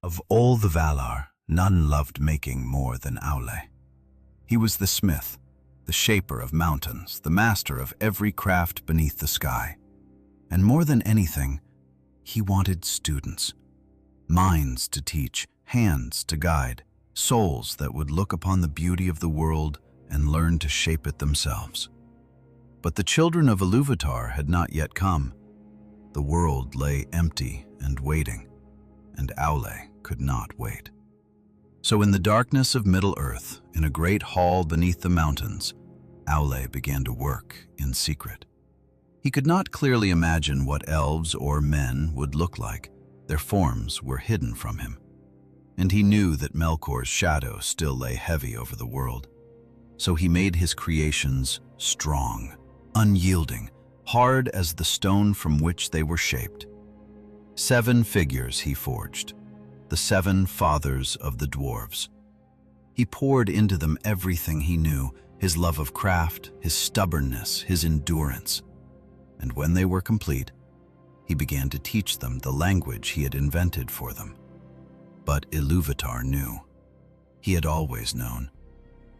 Of all the Valar, none loved making more than Aule. He was the smith, the shaper of mountains, the master of every craft beneath the sky. And more than anything, he wanted students. Minds to teach, hands to guide, souls that would look upon the beauty of the world and learn to shape it themselves. But the children of Ilúvatar had not yet come. The world lay empty and waiting, and Aule could not wait. So in the darkness of Middle-earth, in a great hall beneath the mountains, Aule began to work in secret. He could not clearly imagine what elves or men would look like. Their forms were hidden from him. And he knew that Melkor's shadow still lay heavy over the world. So he made his creations strong, unyielding, hard as the stone from which they were shaped. 7 figures he forged, the 7 fathers of the Dwarves. He poured into them everything he knew, his love of craft, his stubbornness, his endurance. And when they were complete, he began to teach them the language he had invented for them. But Ilúvatar knew. He had always known.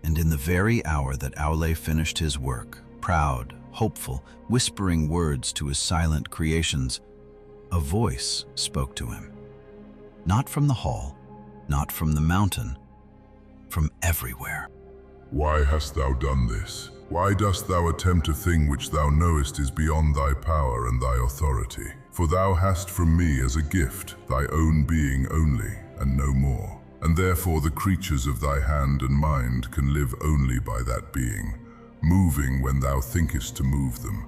And in the very hour that Aule finished his work, proud, hopeful, whispering words to his silent creations, a voice spoke to him. Not from the hall, not from the mountain, from everywhere. Why hast thou done this? Why dost thou attempt a thing which thou knowest is beyond thy power and thy authority? For thou hast from me as a gift thy own being only, and no more. And therefore the creatures of thy hand and mind can live only by that being, moving when thou thinkest to move them,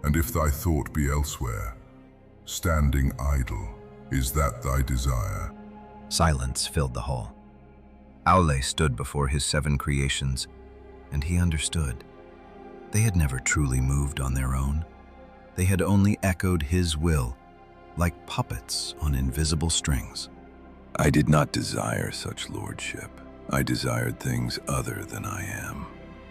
and if thy thought be elsewhere. Standing idle, is that thy desire? Silence filled the hall. Aule stood before his 7 creations, and he understood. They had never truly moved on their own. They had only echoed his will, like puppets on invisible strings. I did not desire such lordship. I desired things other than I am,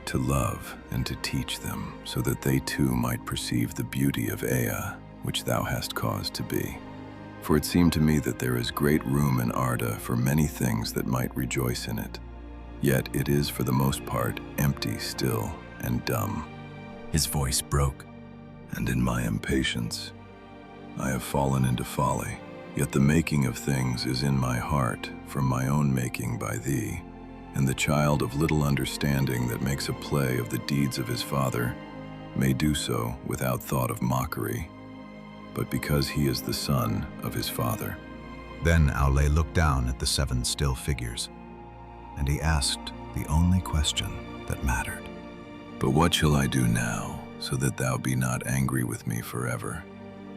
to love and to teach them, so that they too might perceive the beauty of Ea, which thou hast caused to be. For it seemed to me that there is great room in Arda for many things that might rejoice in it. Yet it is for the most part empty still and dumb. His voice broke. And in my impatience, I have fallen into folly. Yet the making of things is in my heart, from my own making by thee. And the child of little understanding that makes a play of the deeds of his father may do so without thought of mockery, but because he is the son of his father. Then Aule looked down at the 7 still figures, and he asked the only question that mattered. But what shall I do now, so that thou be not angry with me forever?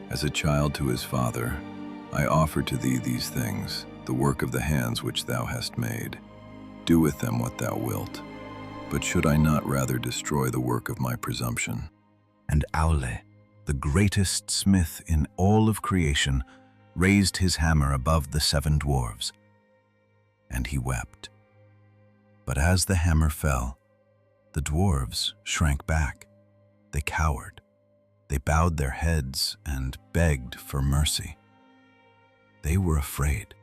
As a child to his father, I offer to thee these things, the work of the hands which thou hast made. Do with them what thou wilt. But should I not rather destroy the work of my presumption? And Aule, the greatest smith in all of creation, raised his hammer above the 7 dwarves, and he wept. But as the hammer fell, the dwarves shrank back. They cowered. They bowed their heads and begged for mercy. They were afraid.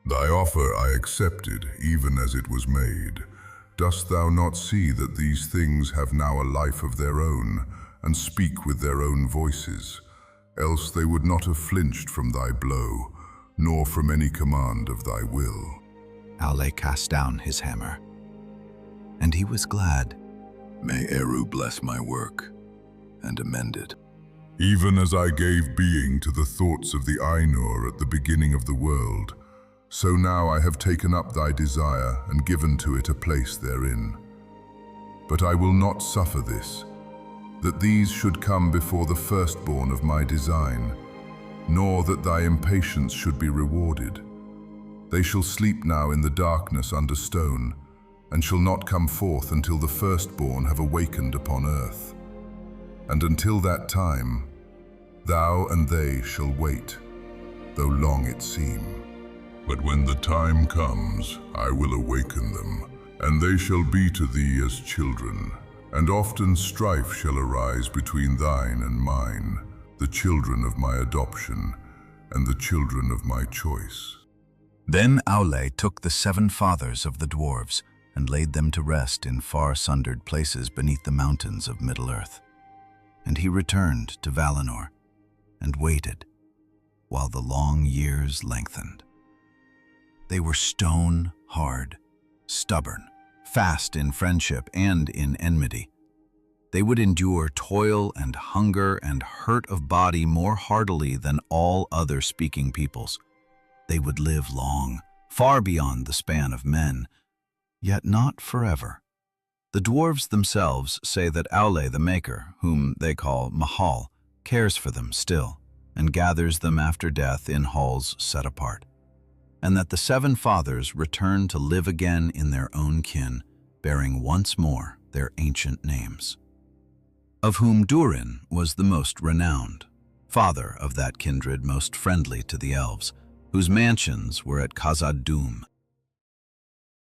Thy offer I accepted, even as it was made. Dost thou not see that these things have now a life of their own, and speak with their own voices? Else they would not have flinched from thy blow, nor from any command of thy will. Aule cast down his hammer, and he was glad. May Eru bless my work and amend it. Even as I gave being to the thoughts of the Ainur at the beginning of the world, so now I have taken up thy desire and given to it a place therein. But I will not suffer this, that these should come before the firstborn of my design, nor that thy impatience should be rewarded. They shall sleep now in the darkness under stone, and shall not come forth until the firstborn have awakened upon earth. And until that time, thou and they shall wait, though long it seem. But when the time comes, I will awaken them, and they shall be to thee as children. And often strife shall arise between thine and mine, the children of my adoption and the children of my choice. Then Aule took the 7 fathers of the dwarves and laid them to rest in far-sundered places beneath the mountains of Middle-earth. And he returned to Valinor and waited while the long years lengthened. They were stone-hard, stubborn, fast in friendship and in enmity. They would endure toil and hunger and hurt of body more heartily than all other speaking peoples. They would live long, far beyond the span of men, yet not forever. The dwarves themselves say that Aule the Maker, whom they call Mahal, cares for them still, and gathers them after death in halls set apart, and that the 7 fathers return to live again in their own kin, bearing once more their ancient names. Of whom Durin was the most renowned, father of that kindred most friendly to the elves, whose mansions were at Khazad-dûm,